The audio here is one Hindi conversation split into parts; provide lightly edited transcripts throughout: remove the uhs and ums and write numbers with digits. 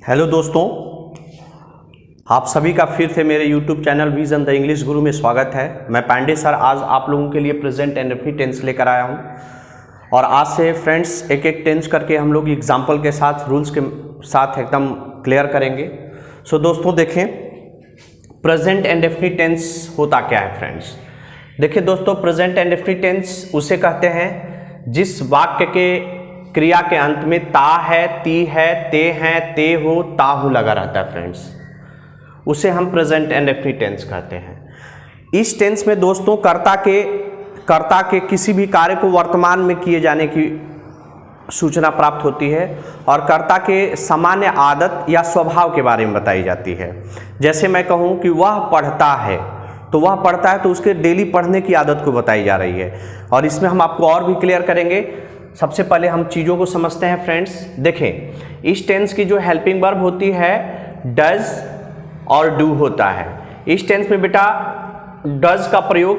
हेलो दोस्तों, आप सभी का फिर से मेरे YouTube channel vision the English गुरु में स्वागत है। मैं पांडे सर आज आप लोगों के लिए प्रेजेंट एंड डेफिनिट टेंस लेकर आया हूं और आज से फ्रेंड्स एक एक टेंस करके हम लोग एग्जाम्पल के साथ रूल्स के साथ एकदम क्लियर करेंगे। सो दोस्तों देखें, प्रेजेंट एंड डेफिनिट टेंस होता क्या है फ्रेंड्स। देखिए दोस्तों, प्रेजेंट एंड डेफिनिट टेंस उसे कहते हैं जिस वाक्य के क्रिया के अंत में ता है, ती है, ते हो, ताहू लगा रहता है फ्रेंड्स, उसे हम प्रेजेंट एंड डेफिनिट टेंस कहते हैं। इस टेंस में दोस्तों कर्ता के किसी भी कार्य को वर्तमान में किए जाने की सूचना प्राप्त होती है और कर्ता के सामान्य आदत या स्वभाव के बारे में बताई जाती है। जैसे मैं कहूँ कि वह पढ़ता है, तो वह पढ़ता है तो उसके डेली पढ़ने की आदत को बताई जा रही है। और इसमें हम आपको और भी क्लियर करेंगे। सबसे पहले हम चीज़ों को समझते हैं फ्रेंड्स। देखें, इस टेंस की जो हेल्पिंग वर्ब होती है डज और डू होता है। इस टेंस में बेटा डज का प्रयोग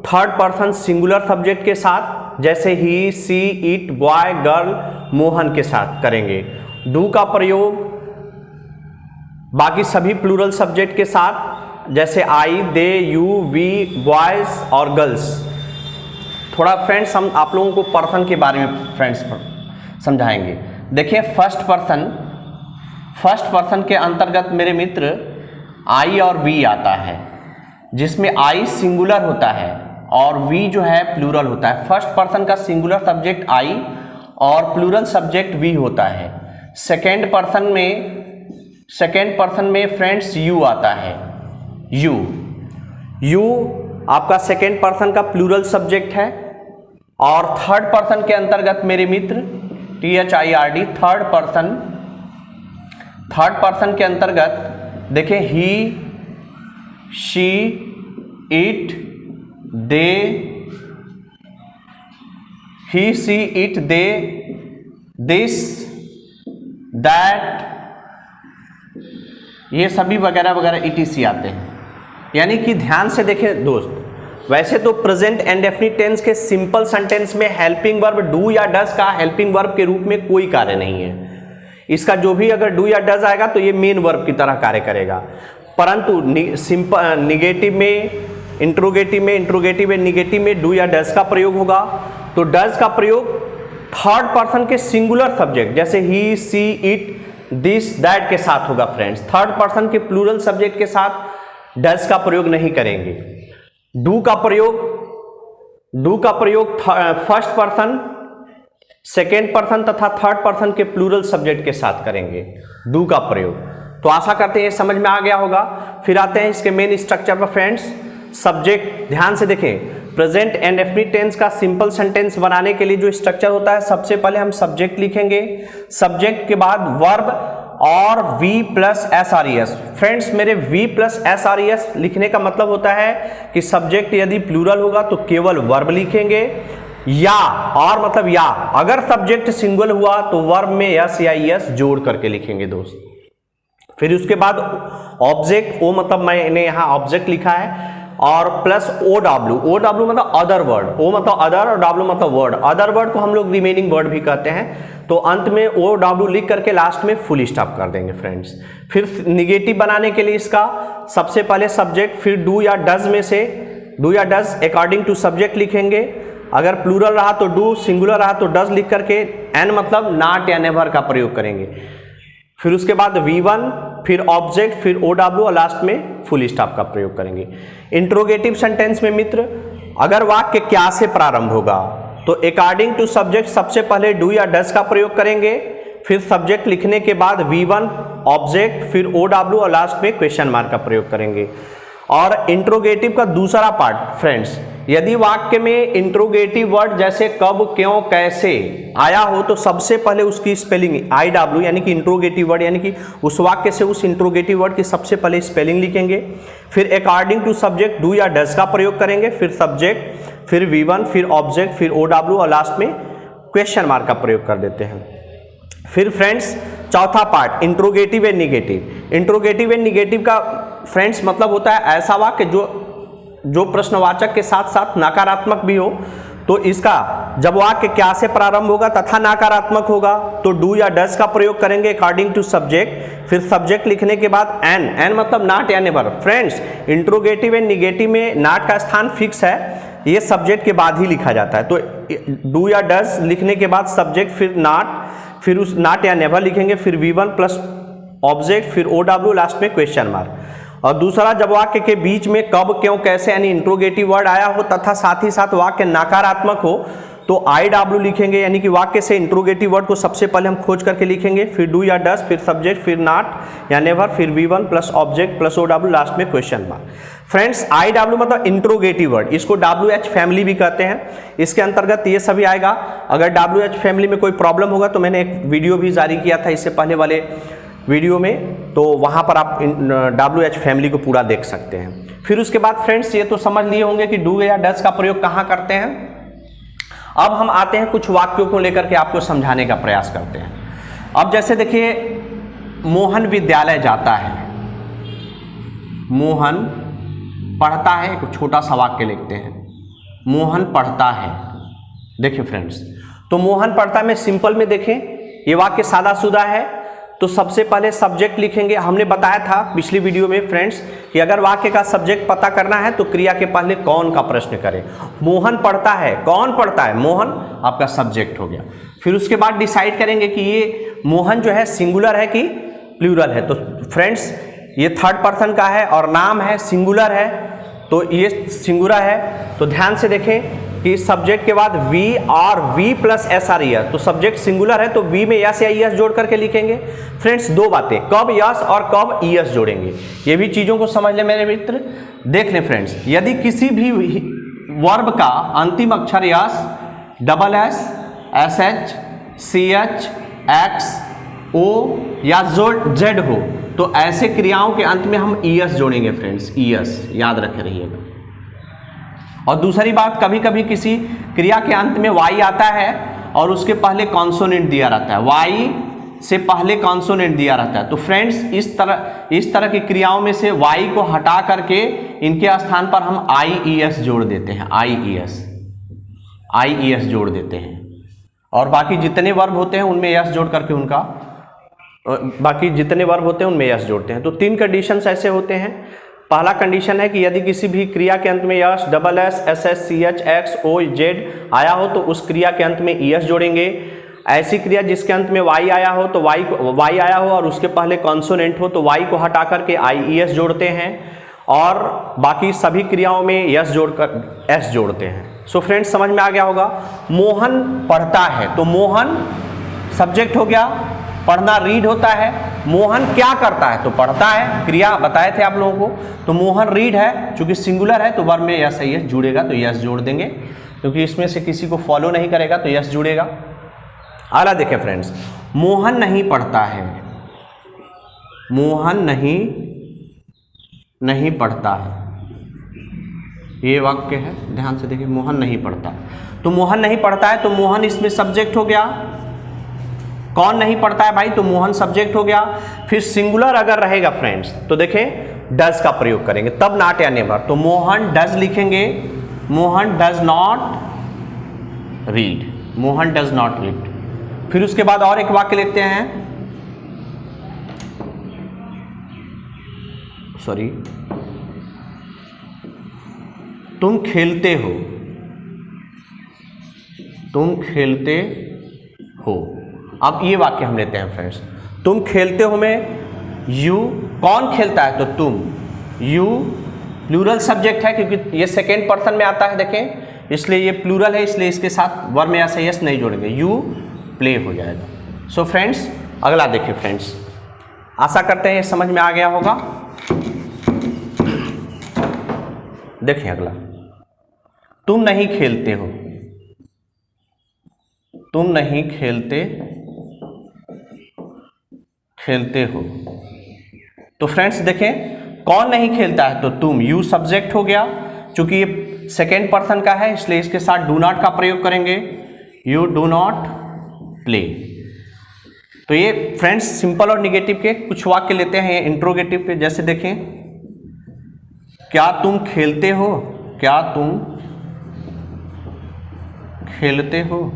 थर्ड पर्सन सिंगुलर सब्जेक्ट के साथ, जैसे ही, she, it, boy, girl, Mohan के साथ करेंगे। डू का प्रयोग बाकी सभी प्लूरल सब्जेक्ट के साथ, जैसे आई, दे, यू, वी, बॉयज और गर्ल्स। थोड़ा फ्रेंड्स हम आप लोगों को पर्सन के बारे में फ्रेंड्स समझाएंगे। देखिए, फर्स्ट पर्सन के अंतर्गत मेरे मित्र आई और वी आता है, जिसमें आई सिंगुलर होता है और वी जो है प्लूरल होता है। फर्स्ट पर्सन का सिंगुलर सब्जेक्ट आई और प्लूरल सब्जेक्ट वी होता है। सेकेंड पर्सन में फ्रेंड्स यू आता है। यू आपका सेकेंड पर्सन का प्लूरल सब्जेक्ट है। और थर्ड पर्सन के अंतर्गत मेरे मित्र THIRD थर्ड पर्सन के अंतर्गत देखें he, she, it, they, he, she, it, they, this, that, ये सभी वगैरह वगैरह ETC आते हैं। यानी कि ध्यान से देखें दोस्त, वैसे तो प्रेजेंट एंड डेफिनिट टेंस के सिंपल सेंटेंस में हेल्पिंग वर्ब डू या डज का हेल्पिंग वर्ब के रूप में कोई कार्य नहीं है। इसका जो भी अगर डू या डज आएगा तो ये मेन वर्ब की तरह कार्य करेगा। परंतु निगेटिव में, इंट्रोगेटिव में, निगेटिव में डू या डज का प्रयोग होगा। तो डज का प्रयोग थर्ड पर्सन के सिंगुलर सब्जेक्ट, जैसे ही, सी, इट, दिस, दैट के साथ होगा फ्रेंड्स। थर्ड पर्सन के प्लूरल सब्जेक्ट के साथ डज का प्रयोग नहीं करेंगे। डू का प्रयोग फर्स्ट पर्सन, सेकेंड पर्सन तथा थर्ड पर्सन के प्लूरल सब्जेक्ट के साथ करेंगे डू का प्रयोग। तो आशा करते हैं ये समझ में आ गया होगा। फिर आते हैं इसके मेन स्ट्रक्चर पर फ्रेंड्स। सब्जेक्ट, ध्यान से देखें, प्रेजेंट एंड डेफिनिट टेंस का सिंपल सेंटेंस बनाने के लिए जो स्ट्रक्चर होता है, सबसे पहले हम सब्जेक्ट लिखेंगे। सब्जेक्ट के बाद वर्ब और V प्लस SRES। फ्रेंड्स मेरे V प्लस SRES लिखने का मतलब होता है कि सब्जेक्ट यदि प्लूरल होगा तो केवल वर्ब लिखेंगे, या और मतलब या अगर सब्जेक्ट सिंगल हुआ तो वर्ब में S या ES जोड़ करके लिखेंगे दोस्त। फिर उसके बाद ऑब्जेक्ट, ओ मतलब मैंने यहाँ ऑब्जेक्ट लिखा है, और प्लस OW मतलब अदर वर्ड, ओ मतलब अदर और W मतलब वर्ड। अदर वर्ड को हम लोग रिमेनिंग वर्ड भी कहते हैं। तो अंत में OW लिख करके लास्ट में फुल स्टॉप कर देंगे फ्रेंड्स। फिर निगेटिव बनाने के लिए इसका सबसे पहले सब्जेक्ट, फिर डू या डज अकॉर्डिंग टू सब्जेक्ट लिखेंगे। अगर प्लूरल रहा तो डू, सिंगुलर रहा तो डज लिख करके एन मतलब नॉट या नेवर का प्रयोग करेंगे। फिर उसके बाद V1, फिर ऑब्जेक्ट, फिर OW और लास्ट में फुल स्टॉप का प्रयोग करेंगे। इंट्रोगेटिव सेंटेंस में मित्र अगर वाक्य क्या से प्रारंभ होगा तो अकॉर्डिंग टू सब्जेक्ट सबसे पहले डू या डज का प्रयोग करेंगे। फिर सब्जेक्ट लिखने के बाद V1, ऑब्जेक्ट, फिर OW और लास्ट में क्वेश्चन मार्क का प्रयोग करेंगे। और इंट्रोगेटिव का दूसरा पार्ट फ्रेंड्स, यदि वाक्य में इंट्रोगेटिव वर्ड जैसे कब, क्यों, कैसे आया हो तो सबसे पहले उसकी स्पेलिंग IW यानी कि इंट्रोगेटिव वर्ड, यानी कि उस वाक्य से उस इंट्रोगेटिव वर्ड की सबसे पहले स्पेलिंग लिखेंगे। फिर अकॉर्डिंग टू सब्जेक्ट डू या डज का प्रयोग करेंगे। फिर सब्जेक्ट, फिर V1, फिर ऑब्जेक्ट, फिर OW और लास्ट में क्वेश्चन मार्क का प्रयोग कर देते हैं। फिर फ्रेंड्स चौथा part interrogative and negative. Interrogative and negative का फ्रेंड्स मतलब होता है ऐसा वाक्य जो प्रश्नवाचक के साथ साथ नकारात्मक भी हो। तो इसका जब वाक्य क्या से प्रारंभ होगा तथा नकारात्मक होगा तो डू या डज का प्रयोग करेंगे अकॉर्डिंग टू सब्जेक्ट। फिर सब्जेक्ट लिखने के बाद एन मतलब नॉट या never. Friends, interrogative and negative में नॉट का स्थान फिक्स है, ये सब्जेक्ट के बाद ही लिखा जाता है। तो डू या डज लिखने के बाद सब्जेक्ट, फिर नॉट, फिर उस नॉट या नेवर लिखेंगे, फिर V1 प्लस ऑब्जेक्ट, फिर OW, लास्ट में क्वेश्चन मार्क। और दूसरा, जब वाक्य के बीच में कब, क्यों, कैसे यानी इंट्रोगेटिव वर्ड आया हो तथा साथ ही साथ वाक्य नकारात्मक हो तो IW लिखेंगे, यानी कि वाक्य से इंट्रोगेटिव वर्ड को सबसे पहले हम खोज करके लिखेंगे, फिर डू या डज, फिर सब्जेक्ट, फिर नॉट या नेवर, फिर V1 plus object plus OW, last में क्वेश्चन मार्क। फ्रेंड्स, IW मतलब इंट्रोगेटिव वर्ड, इसको WH फैमिली भी कहते हैं, इसके अंतर्गत ये सभी आएगा। अगर WH फैमिली में कोई प्रॉब्लम होगा तो मैंने एक वीडियो भी जारी किया था इससे पहले वाले वीडियो में, तो वहां पर आप WH फैमिली को पूरा देख सकते हैं। फिर उसके बाद फ्रेंड्स, ये तो समझ लिए होंगे कि डू या डज का प्रयोग कहाँ करते हैं। अब हम आते हैं कुछ वाक्यों को लेकर के आपको समझाने का प्रयास करते हैं। अब जैसे देखिए, मोहन विद्यालय जाता है, मोहन पढ़ता है, एक छोटा सा वाक्य लिखते हैं, मोहन पढ़ता है। देखिए फ्रेंड्स, तो मोहन पढ़ता है में सिंपल में देखें, ये वाक्य सादा सुदा है, तो सबसे पहले सब्जेक्ट लिखेंगे। हमने बताया था पिछली वीडियो में फ्रेंड्स कि अगर वाक्य का सब्जेक्ट पता करना है तो क्रिया के पहले कौन का प्रश्न करें। मोहन पढ़ता है, कौन पढ़ता है, मोहन आपका सब्जेक्ट हो गया। फिर उसके बाद डिसाइड करेंगे कि ये मोहन जो है सिंगुलर है कि प्लूरल है। तो फ्रेंड्स, ये थर्ड पर्सन का है और नाम है, सिंगुलर है, तो ये सिंगुलर है। तो ध्यान से देखें कि सब्जेक्ट के बाद V और V प्लस SRES, तो सब्जेक्ट सिंगुलर है तो V में यस या ES जोड़ करके लिखेंगे। फ्रेंड्स, दो बातें, कब यस और कब ES जोड़ेंगे, ये भी चीज़ों को समझ लें मेरे मित्र। देख लें फ्रेंड्स, यदि किसी भी वर्ब का अंतिम अक्षर yes, double S, SH, CH, X, O या Z हो तो ऐसे क्रियाओं के अंत में हम ES जोड़ेंगे फ्रेंड्स, ES याद रखे रहिएगा। और दूसरी बात, कभी कभी किसी क्रिया के अंत में Y आता है और उसके पहले कॉन्सोनेंट दिया रहता है, Y से पहले कॉन्सोनेंट दिया रहता है। तो फ्रेंड्स, इस तरह की क्रियाओं में से Y को हटा करके इनके स्थान पर हम IES जोड़ देते हैं, IES जोड़ देते हैं। और बाकी जितने वर्ब होते हैं उनमें यस जोड़ करके यस जोड़ते हैं। तो तीन कंडीशंस ऐसे होते हैं। पहला कंडीशन है कि यदि किसी भी क्रिया के अंत में yes, double S, SS, CH, X, O, Z आया हो तो उस क्रिया के अंत में ES जोड़ेंगे। ऐसी क्रिया जिसके अंत में Y आया हो तो Y आया हो और उसके पहले कॉन्सोनेंट हो तो Y को हटा करके IES जोड़ते हैं, और बाकी सभी क्रियाओं में यस जोड़कर S जोड़ते हैं। सो फ्रेंड्स, समझ में आ गया होगा। मोहन पढ़ता है, तो मोहन सब्जेक्ट हो गया, पढ़ना रीड होता है। मोहन क्या करता है, तो पढ़ता है, क्रिया बताए थे आप लोगों को। तो मोहन रीड है, चूंकि सिंगुलर है तो वर्ब में यस है, यस जुड़ेगा तो यस जोड़ देंगे, क्योंकि इसमें से किसी को फॉलो नहीं करेगा तो यस जुड़ेगा। अगला देखें फ्रेंड्स, मोहन नहीं पढ़ता है, मोहन नहीं पढ़ता है, ये वाक्य है, ध्यान से देखिए, मोहन नहीं पढ़ता। तो मोहन नहीं पढ़ता है तो मोहन इसमें सब्जेक्ट हो गया। कौन नहीं पढ़ता है भाई, तो मोहन सब्जेक्ट हो गया। फिर सिंगुलर अगर रहेगा फ्रेंड्स तो देखें डज का प्रयोग करेंगे, तब नॉट या नेवर। तो मोहन डज लिखेंगे, Mohan does not read, Mohan does not read. फिर उसके बाद और एक वाक्य लिखते हैं, सॉरी, तुम खेलते हो, तुम खेलते हो। अब ये वाक्य हम लेते हैं फ्रेंड्स, तुम खेलते हो में यू, कौन खेलता है, तो तुम, यू प्लूरल सब्जेक्ट है क्योंकि ये सेकेंड पर्सन में आता है, देखें, इसलिए ये प्लूरल है, इसलिए इसके साथ वर्ब में ऐसा यस नहीं जोड़ेंगे, यू प्ले हो जाएगा। सो फ्रेंड्स, अगला देखिए फ्रेंड्स, आशा करते हैं ये समझ में आ गया होगा। देखिए अगला, तुम नहीं खेलते हो, तुम नहीं खेलते हो। तो फ्रेंड्स देखें, कौन नहीं खेलता है, तो तुम, यू सब्जेक्ट हो गया, चूंकि ये सेकेंड पर्सन का है इसलिए इसके साथ डू नॉट का प्रयोग करेंगे, यू डू नॉट प्ले। तो ये फ्रेंड्स सिंपल और निगेटिव के कुछ वाक्य लेते हैं इंट्रोगेटिव पे। जैसे देखें, क्या तुम खेलते हो, क्या तुम खेलते हो।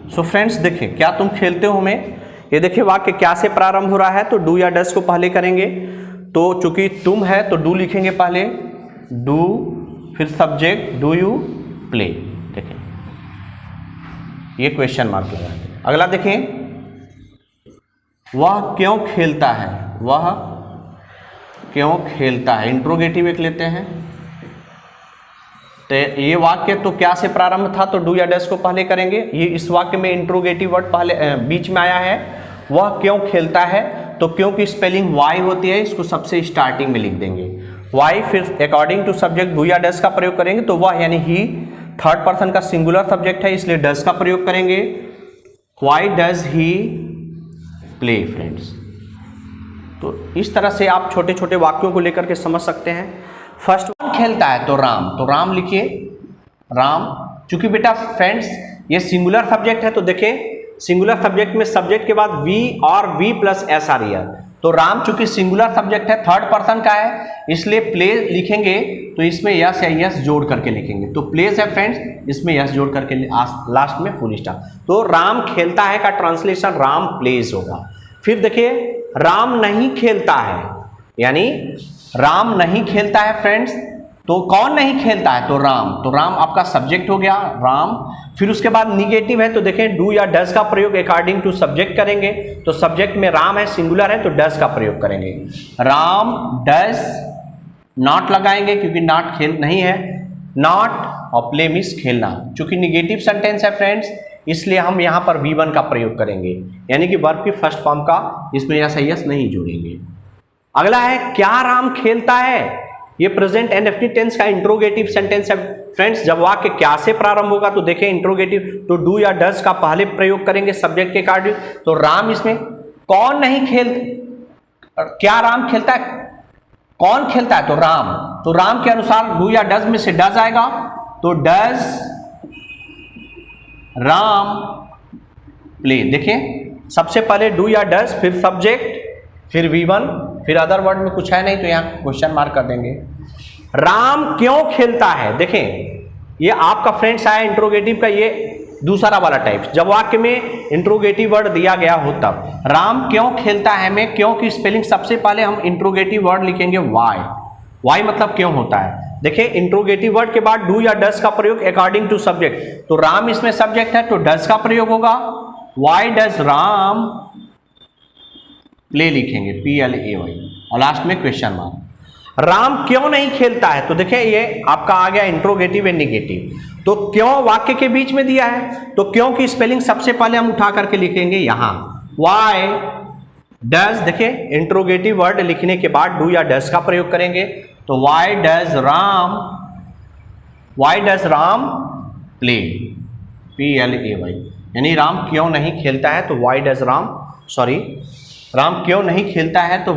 सो फ्रेंड्स देखिए, क्या तुम खेलते हो में, ये देखिए वाक्य क्या से प्रारंभ हो रहा है, तो डू या डस को पहले करेंगे। तो चूंकि तुम है तो डू लिखेंगे पहले, डू, फिर सब्जेक्ट डू यू प्ले। देखिए ये क्वेश्चन मार्क लगा है। अगला देखें, वह क्यों खेलता है, वह क्यों खेलता है, इंट्रोगेटिव एक लेते हैं। तो ये वाक्य तो क्या से प्रारंभ था, तो डू या डस को पहले करेंगे। ये इस वाक्य में इंट्रोगेटिव वर्ड पहले बीच में आया है। वह क्यों खेलता है, तो क्यों की स्पेलिंग वाई होती है, इसको सबसे स्टार्टिंग में लिख देंगे वाई, फिर अकॉर्डिंग टू सब्जेक्ट डू या डस का प्रयोग करेंगे। तो वह यानी ही थर्ड पर्सन का सिंगुलर सब्जेक्ट है, इसलिए डस का प्रयोग करेंगे। Why does he play friends. तो इस तरह से आप छोटे छोटे वाक्यों को लेकर के समझ सकते हैं। फर्स्ट खेलता है तो राम, तो राम लिखिए, राम। चूंकि बेटा फ्रेंड्स ये सिंगुलर सब्जेक्ट है, तो देखिए सिंगुलर सब्जेक्ट में सब्जेक्ट के बाद वी और वी प्लस एस आ रही है। तो राम चूंकि सिंगुलर सब्जेक्ट है, थर्ड पर्सन का है, इसलिए प्ले लिखेंगे तो इसमें यस या यस जोड़ करके लिखेंगे। तो प्लेस है फ्रेंड्स, इसमें यस जोड़ करके लास्ट में फुल स्टॉप। तो राम खेलता है का ट्रांसलेशन राम प्लेज होगा। फिर देखिए राम नहीं खेलता है, यानी राम नहीं खेलता है फ्रेंड्स। तो कौन नहीं खेलता है, तो राम। तो राम आपका सब्जेक्ट हो गया, राम। फिर उसके बाद निगेटिव है, तो देखें डू या डस का प्रयोग अकॉर्डिंग टू सब्जेक्ट करेंगे। तो सब्जेक्ट में राम है, सिंगुलर है, तो डस का प्रयोग करेंगे। राम डस, नॉट लगाएंगे क्योंकि नॉट खेल नहीं है, नॉट और प्ले मीन्स खेलना। चूंकि निगेटिव सेंटेंस है फ्रेंड्स, इसलिए हम यहाँ पर V1 का प्रयोग करेंगे, यानी कि वर्ब की फर्स्ट फॉर्म का, इसमें यस यस नहीं जोड़ेंगे। अगला है क्या राम खेलता है, ये प्रेजेंट इंडेफिनिट टेंस का इंट्रोगेटिव सेंटेंस है फ्रेंड्स। जब वाक्य क्या से प्रारंभ होगा तो देखें इंट्रोगेटिव, तो डू या डस का पहले प्रयोग करेंगे सब्जेक्ट के अकॉर्डिंग। तो राम, इसमें कौन नहीं खेल, क्या राम खेलता है, कौन खेलता है, तो राम। तो राम के अनुसार डू या डस में से डस आएगा, तो डस राम प्ले। देखिए सबसे पहले डू या डस, फिर सब्जेक्ट, फिर V1, फिर अदर वर्ड में कुछ है नहीं तो यहाँ क्वेश्चन मार्क कर देंगे। राम क्यों खेलता है, देखें ये आपका फ्रेंड्स आया इंट्रोगेटिव का, ये दूसरा वाला टाइप। जब वाक्य में इंट्रोगेटिव वर्ड दिया गया हो तब राम क्यों खेलता है में क्यों की स्पेलिंग सबसे पहले हम इंट्रोगेटिव वर्ड लिखेंगे वाई। वाई मतलब क्यों होता है। देखिए इंट्रोगेटिव वर्ड के बाद डू या डस का प्रयोग अकॉर्डिंग टू सब्जेक्ट। तो राम इसमें सब्जेक्ट है, तो डस का प्रयोग होगा। वाई डज राम प्ले लिखेंगे, PLAY, और लास्ट में क्वेश्चन मार्क। राम क्यों नहीं खेलता है, तो देखिए ये आपका आ गया इंट्रोगेटिव एंड निगेटिव। तो क्यों वाक्य के बीच में दिया है, तो क्यों की स्पेलिंग सबसे पहले हम उठा करके लिखेंगे यहां वाई डज। देखिए इंट्रोगेटिव वर्ड लिखने के बाद डू या डस का प्रयोग करेंगे। तो why does Ram play, PLAY, यानी राम क्यों नहीं खेलता है, तो वाई डज राम क्यों नहीं खेलता है, तो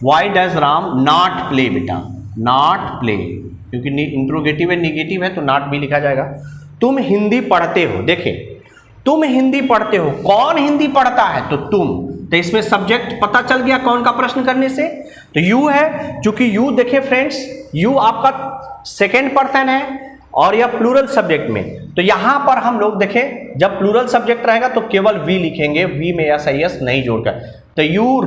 why does Ram not play. बेटा नॉट प्ले, क्योंकि इंट्रोगेटिव है निगेटिव है तो नॉट भी लिखा जाएगा। तुम हिंदी पढ़ते हो, देखें तुम हिंदी पढ़ते हो, कौन हिंदी पढ़ता है, तो तुम। तो इसमें सब्जेक्ट पता चल गया कौन का प्रश्न करने से, तो यू है। चूंकि यू देखे फ्रेंड्स, यू आपका सेकेंड पर्सन है और यह प्लूरल सब्जेक्ट में, तो यहां पर हम लोग देखें जब प्लूरल सब्जेक्ट रहेगा तो केवल वी लिखेंगे, वी में यस नहीं जोड़कर। तो यू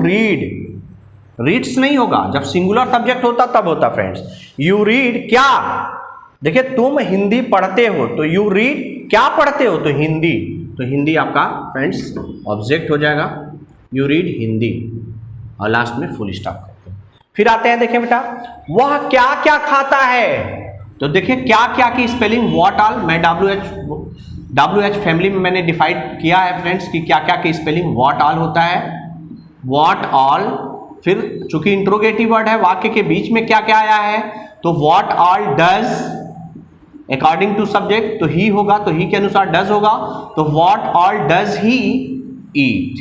रीड्स नहीं होगा, जब सिंगुलर सब्जेक्ट होता तब होता फ्रेंड्स। यू रीड क्या, देखिए तुम हिंदी पढ़ते हो, तो यू रीड क्या पढ़ते हो, तो हिंदी। तो हिंदी आपका फ्रेंड्स ऑब्जेक्ट हो जाएगा, यू रीड हिंदी, और लास्ट में फुल स्टॉप करते हैं। फिर आते हैं, देखिए बेटा वह क्या क्या खाता है, तो देखिए क्या क्या की स्पेलिंग व्हाट ऑल, मैं WH फैमिली में मैंने डिफाइड किया है फ्रेंड्स कि क्या क्या की स्पेलिंग व्हाट ऑल होता है, व्हाट ऑल। फिर चूंकि इंट्रोगेटिव वर्ड है, वाक्य के बीच में क्या क्या आया है, तो what all does according to subject, तो ही होगा, तो ही के अनुसार डज होगा। तो व्हाट ऑल डज ही ईट,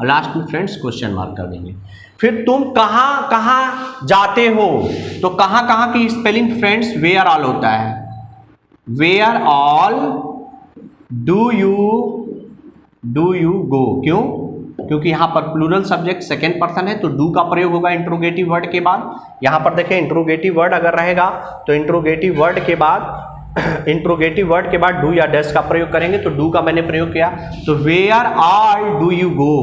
और लास्ट में फ्रेंड्स क्वेश्चन मार्क कर देंगे। फिर तुम कहाँ कहाँ जाते हो, तो कहाँ कहाँ की स्पेलिंग फ्रेंड्स वेयर ऑल होता है, where all do you go. क्यों, क्योंकि यहां पर प्लूरल सब्जेक्ट सेकेंड पर्सन है, तो डू का प्रयोग होगा इंट्रोगेटिव वर्ड के बाद। यहां पर देखें इंट्रोगेटिव वर्ड अगर रहेगा तो इंट्रोगेटिव वर्ड के बाद इंट्रोगेटिव वर्ड के बाद डू या डज का प्रयोग करेंगे। तो डू का मैंने प्रयोग किया, तो where are do you go,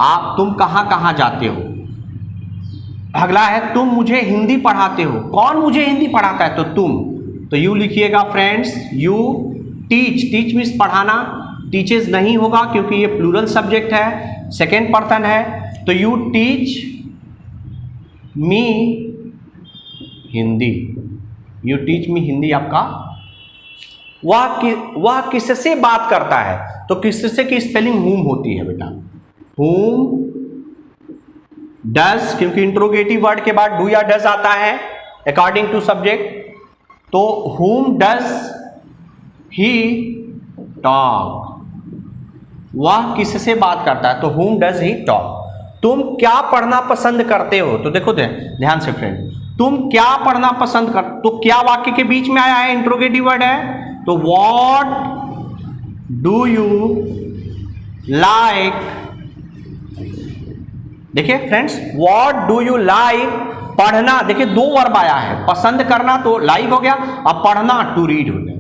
आप तुम कहाँ कहाँ जाते हो। अगला है तुम मुझे हिंदी पढ़ाते हो, कौन मुझे हिंदी पढ़ाता है, तो तुम, तो यू लिखिएगा friends, you teach, teach means पढ़ाना, टीचेस नहीं होगा क्योंकि ये प्लूरल सब्जेक्ट है, सेकेंड पर्सन है, तो you teach me Hindi, you teach me Hindi आपका। वह किससे बात करता है, तो किससे की स्पेलिंग हुम होती है बेटा, हुम डज, क्योंकि इंट्रोगेटिव वर्ड के बाद डू या डज आता है अकॉर्डिंग टू सब्जेक्ट, तो हुम डज ही टॉक, वह किससे बात करता है, तो हुम डज ही टॉक। तुम क्या पढ़ना पसंद करते हो, तो देखो ध्यान से फ्रेंड, तुम क्या पढ़ना पसंद कर, तो क्या वाक्य के बीच में आया है, इंट्रोगेटिव वर्ड है, तो व्हाट डू यू लाइक, देखिए friends, what do you like, पढ़ना, देखिए दो वर्ब आया है, पसंद करना तो लाइक हो गया, अब पढ़ना टू रीड हो गया,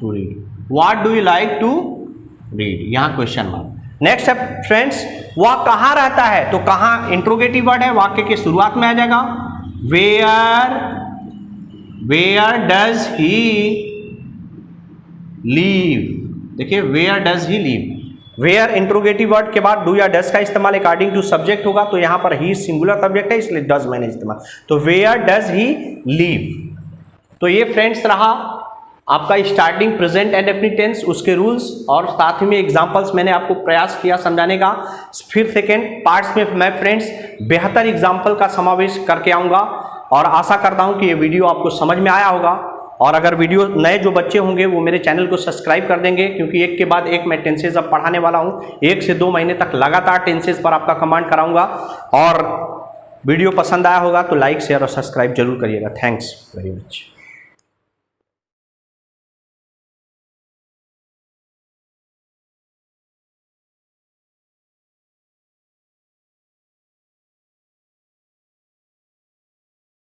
to read, what do you like to read, यहां क्वेश्चन मार्क। नेक्स्ट है फ्रेंड्स, वह कहाँ रहता है, तो कहाँ इंट्रोगेटिव वर्ड है, वाक्य के शुरुआत में आ जाएगा, वेयर डज ही लीव, देखिए where does he live, where interrogative word के बाद डू या डज का इस्तेमाल अकॉर्डिंग टू सब्जेक्ट होगा, तो यहां पर ही सिंगुलर सब्जेक्ट है इसलिए डज मैंने इस्तेमाल, तो वेयर डज ही लीव। तो ये फ्रेंड्स रहा आपका starting present and definite tense, उसके रूल्स और साथ ही में एग्जांपल्स मैंने आपको प्रयास किया समझाने का। फिर सेकेंड पार्ट्स में मैं फ्रेंड्स बेहतर एग्जांपल का समावेश करके आऊँगा और आशा करता हूँ कि ये वीडियो आपको समझ में आया होगा। और अगर वीडियो नए जो बच्चे होंगे वो मेरे चैनल को सब्सक्राइब कर देंगे, क्योंकि एक के बाद एक मैं टेंसेज अब पढ़ाने वाला हूँ, 1 से 2 महीने तक लगातार टेंसेज पर आपका कमांड कराऊंगा। और वीडियो पसंद आया होगा तो लाइक शेयर और सब्सक्राइब जरूर करिएगा। Thanks very much.